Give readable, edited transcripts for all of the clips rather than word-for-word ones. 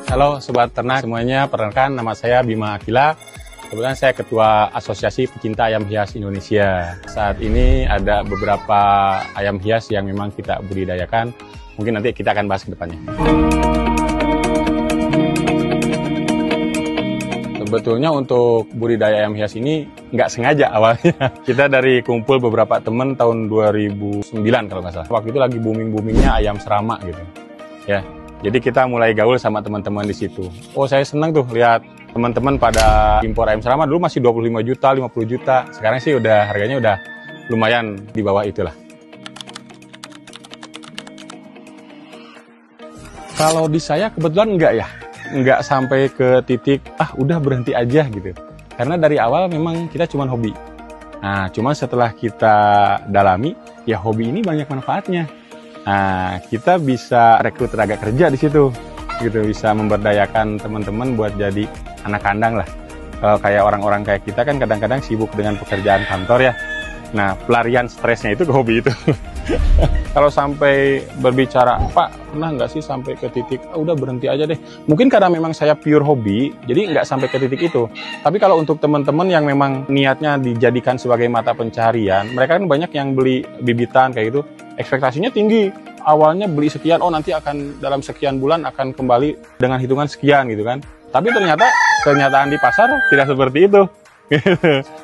Halo Sobat Ternak semuanya, perkenalkan nama saya Bima Akila. Kebetulan saya Ketua Asosiasi Pecinta Ayam Hias Indonesia. Saat ini ada beberapa ayam hias yang memang kita budidayakan. Mungkin nanti kita akan bahas ke depannya. Sebetulnya untuk budidaya ayam hias ini nggak sengaja awalnya. Kita dari kumpul beberapa teman tahun 2009 kalau nggak salah. Waktu itu lagi booming-boomingnya ayam serama gitu. Ya, jadi kita mulai gaul sama teman-teman di situ. Oh, saya senang tuh lihat teman-teman pada impor ayam serama. Dulu masih 25 juta, 50 juta. Sekarang sih udah harganya udah lumayan di bawah itulah. Kalau di saya kebetulan enggak ya. Enggak sampai ke titik, udah berhenti aja gitu. Karena dari awal memang kita cuma hobi. Nah, cuma setelah kita dalami, ya hobi ini banyak manfaatnya. Nah, kita bisa rekrut tenaga kerja di situ. Gitu, bisa memberdayakan teman-teman buat jadi anak kandang lah. Kalau kayak orang-orang kayak kita kan kadang-kadang sibuk dengan pekerjaan kantor ya. Nah, pelarian stresnya itu ke hobi itu. Kalau sampai berbicara, Pak, pernah nggak sih sampai ke titik, udah berhenti aja deh. Mungkin karena memang saya pure hobi, jadi nggak sampai ke titik itu. Tapi kalau untuk teman-teman yang memang niatnya dijadikan sebagai mata pencaharian, mereka kan banyak yang beli bibitan kayak gitu, ekspektasinya tinggi. Awalnya beli sekian, nanti akan dalam sekian bulan akan kembali dengan hitungan sekian gitu kan. Tapi ternyata kenyataan di pasar tidak seperti itu.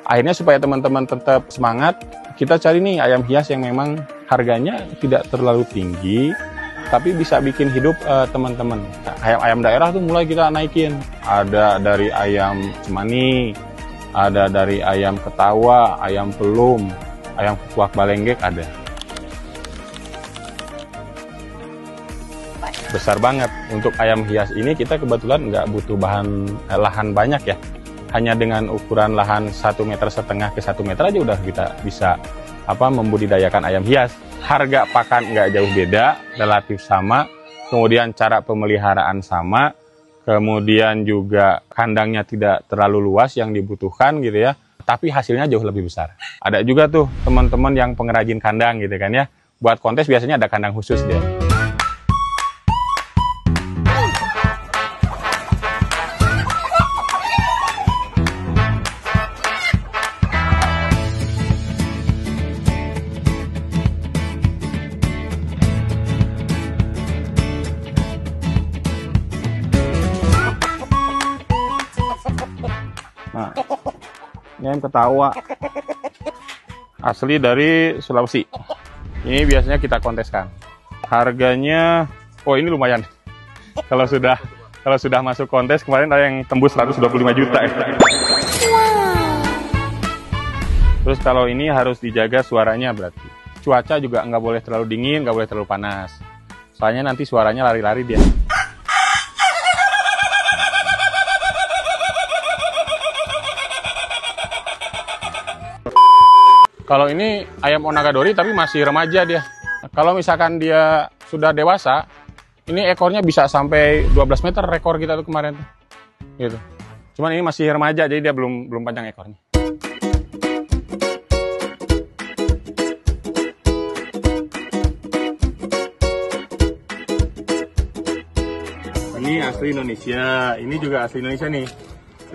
Akhirnya supaya teman-teman tetap semangat, kita cari nih ayam hias yang memang harganya tidak terlalu tinggi, tapi bisa bikin hidup teman-teman. Ayam-ayam daerah tuh mulai kita naikin. Ada dari ayam cemani, ada dari ayam ketawa, ayam pelum, ayam kuak balenggek ada. Besar banget. Untuk ayam hias ini kita kebetulan nggak butuh lahan banyak ya. Hanya dengan ukuran lahan 1,5 meter ke 1 meter aja udah kita bisa membudidayakan ayam hias. Harga pakan nggak jauh beda, relatif sama. Kemudian cara pemeliharaan sama. Kemudian juga kandangnya tidak terlalu luas yang dibutuhkan gitu ya. Tapi hasilnya jauh lebih besar. Ada juga tuh teman-teman yang pengrajin kandang gitu kan ya. Buat kontes biasanya ada kandang khusus dia. Nah, ini ayam ketawa asli dari Sulawesi. Ini biasanya kita konteskan. Harganya, ini lumayan. Kalau sudah masuk kontes kemarin ada yang tembus 125 juta ya. Terus kalau ini harus dijaga suaranya berarti. Cuaca juga nggak boleh terlalu dingin, nggak boleh terlalu panas. Soalnya nanti suaranya lari-lari dia. Kalau ini ayam Onagadori tapi masih remaja dia. Kalau misalkan dia sudah dewasa, ini ekornya bisa sampai 12 meter rekor kita tuh kemarin tuh. Gitu. Cuman ini masih remaja jadi dia belum panjang ekornya. Ini asli Indonesia. Ini juga asli Indonesia nih.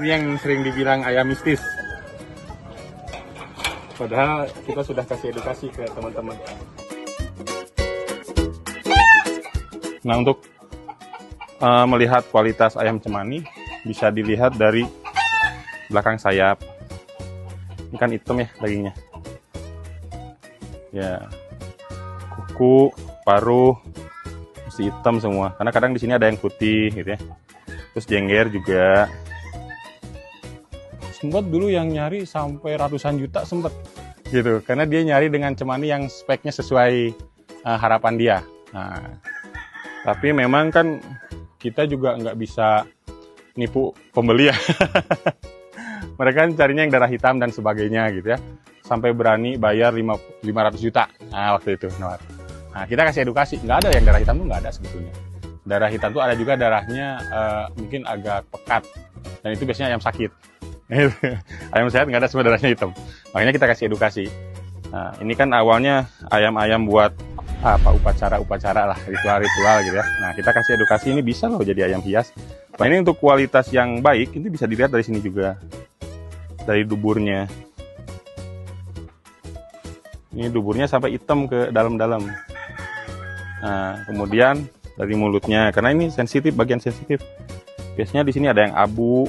Ini yang sering dibilang ayam mistis. Padahal kita sudah kasih edukasi ke teman-teman. Nah, untuk melihat kualitas ayam cemani bisa dilihat dari belakang sayap. Ini kan hitam ya dagingnya. Ya, kuku, paruh masih hitam semua. Karena kadang di sini ada yang putih gitu ya. Terus jengger juga. Sempat dulu yang nyari sampai ratusan juta sempat gitu, karena dia nyari dengan cemani yang speknya sesuai harapan dia. Nah, tapi memang kan kita juga nggak bisa nipu pembeli ya. Mereka kan carinya yang darah hitam dan sebagainya gitu ya, sampai berani bayar 500 juta waktu itu. Nah, kita kasih edukasi, nggak ada yang darah hitam tuh, nggak ada sebetulnya. Darah hitam tuh ada juga darahnya mungkin agak pekat, dan itu biasanya ayam sakit. Ayam sehat nggak ada semua darahnya hitam. Makanya kita kasih edukasi. Nah, ini kan awalnya ayam-ayam buat apa upacara-upacara lah, ritual-ritual gitu ya. Nah, kita kasih edukasi ini bisa loh jadi ayam hias. Nah, ini untuk kualitas yang baik, ini bisa dilihat dari sini juga. Dari duburnya. Ini duburnya sampai hitam ke dalam-dalam. Nah, kemudian dari mulutnya, karena ini sensitif, bagian sensitif. Biasanya di sini ada yang abu.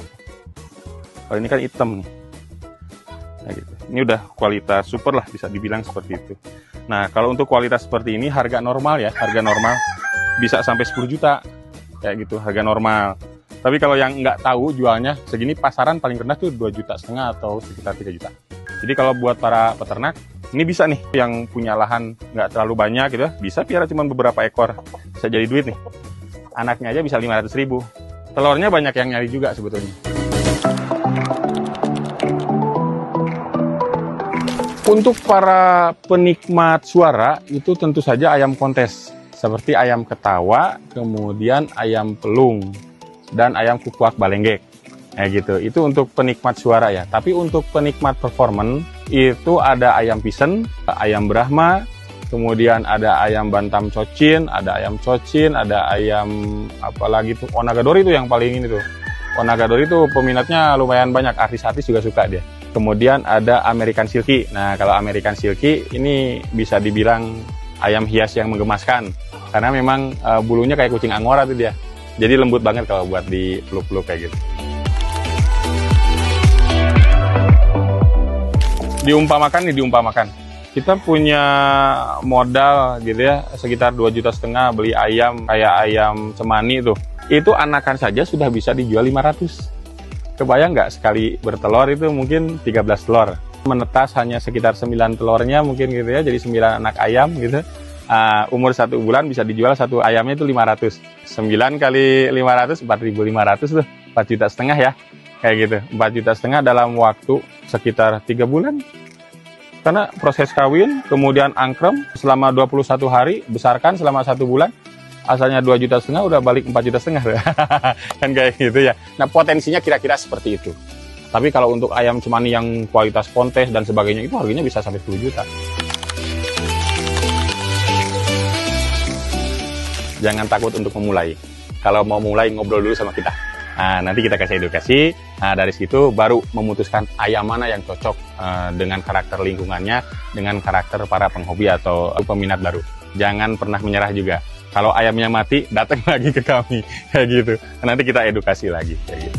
Kalau ini kan hitam nih. Nah, gitu. Ini udah kualitas super lah, bisa dibilang seperti itu. Nah, kalau untuk kualitas seperti ini, harga normal ya, harga normal bisa sampai 10 juta. Kayak gitu, harga normal. Tapi kalau yang nggak tahu jualnya, segini pasaran paling rendah tuh 2,5 juta atau sekitar 3 juta. Jadi kalau buat para peternak, ini bisa nih, yang punya lahan nggak terlalu banyak gitu ya, bisa piara cuma beberapa ekor. Bisa jadi duit nih. Anaknya aja bisa 500.000. Telurnya banyak yang nyari juga sebetulnya. Untuk para penikmat suara, itu tentu saja ayam kontes. Seperti ayam ketawa, kemudian ayam pelung, dan ayam kukuak balenggek. Gitu. Itu untuk penikmat suara ya. Tapi untuk penikmat performance, itu ada ayam pisen, ayam Brahma, kemudian ada ayam bantam cocin, ada ayam cocin, ada ayam apalagi tuh, Onagadori itu yang paling ini tuh. Onagadori itu peminatnya lumayan banyak, artis-artis juga suka dia. Kemudian ada American Silky. Nah, kalau American Silky ini bisa dibilang ayam hias yang menggemaskan. Karena memang bulunya kayak kucing Angora tuh dia. Jadi lembut banget kalau buat dipeluk-peluk kayak gitu. Diumpamakan. Kita punya modal gitu ya, sekitar 2,5 juta beli ayam kayak ayam cemani tuh. Itu anakan saja sudah bisa dijual 500. Kebayang nggak sekali bertelur itu mungkin 13 telur. Menetas hanya sekitar 9 telurnya mungkin gitu ya, jadi 9 anak ayam gitu. Umur 1 bulan bisa dijual satu ayamnya itu 500. 9 kali 500, 4.500 tuh, 4,5 juta ya. Kayak gitu, 4,5 juta dalam waktu sekitar 3 bulan. Karena proses kawin, kemudian angkrem selama 21 hari, besarkan selama 1 bulan. Asalnya 2,5 juta udah balik 4,5 juta. Kan kayak gitu ya. Nah, potensinya kira-kira seperti itu. Tapi kalau untuk ayam cemani yang kualitas kontes dan sebagainya, itu harganya bisa sampai 10 juta. Jangan takut untuk memulai. Kalau mau mulai, ngobrol dulu sama kita. Nah, nanti kita kasih edukasi. Nah, dari situ baru memutuskan ayam mana yang cocok dengan karakter lingkungannya, dengan karakter para penghobi atau peminat baru. Jangan pernah menyerah juga. Kalau ayamnya mati, datang lagi ke kami. Kayak gitu. Nanti kita edukasi lagi. Kayak gitu.